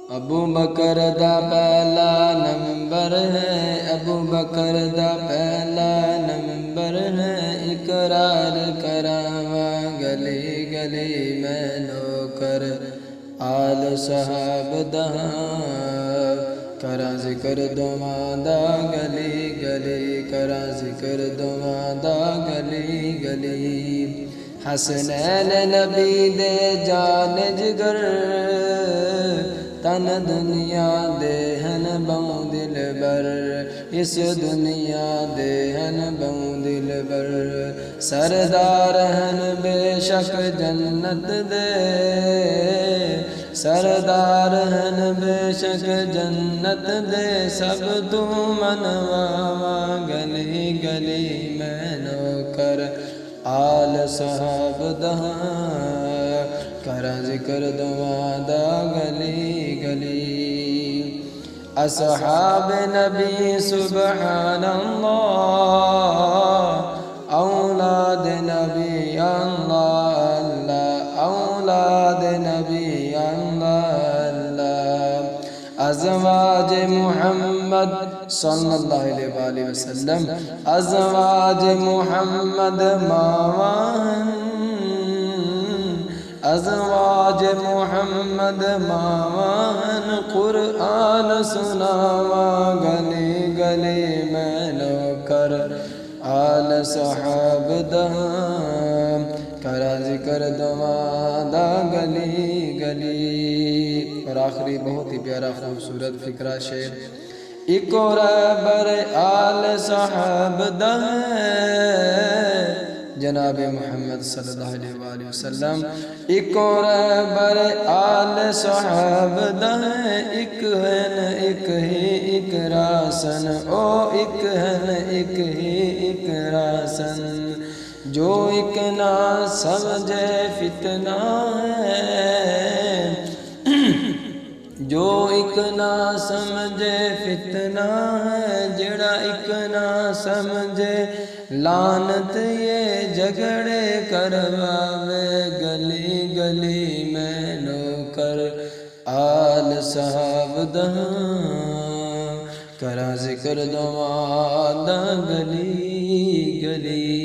अबू बकर दा पहला नंबर है, अबू बकर दा पहला नंबर है। इकरार करावा गली गली मैं नौकर आल साहब दा, करा जिक्र दोवां दा गली गली, करा जिक्र दोवां दा गली गली। हसनैन नबी दे जान जिगर, तन दुनिया दे हन बहु दिल बर, इस दुनिया दे हन बहु दिल बर। सरदार हन बेशक जन्नत दे, सरदार हन बेशक जन्नत दे। सब तू मनवावा गली गली मैं नौकर आल साहब दा, करा जिक्र दुआं दा गली गली। असहाब नबी सुबहान अल्लाह, औलाद नबी अल्लाह अल्लाह, औलाद नबी अल्लाह अल्लाह। अज़वाज मुहम्मद सल्लल्लाहु अलैहि वसल्लम, अज़वाज मुहम्मद मावान, अज़वाज मुहम्मद मावान। कुरआन सुनावा गली गली मैं नौकर आल साहब दा, करा जिक्र दुआं दा गली गली। और आखिरी बहुत ही प्यारा खूबसूरत फिक्रा शेर। इको रहबर आल साहब दा जनाब मुहम्मद सल्लल्लाहु अलैहि वसल्लम। इको रहबर आल साहब दा, इक हन इक ही इक रासन, ओ इक हन इक ही इक रासन। जो इक ना समझे फितना है, जो इक ना समझे फितना है। जड़ा इक ना समझे लानत ये झगड़े करवावे गली गली मैं नौकर आल साहब दा, करा जिक्र दुआं दा गली गली।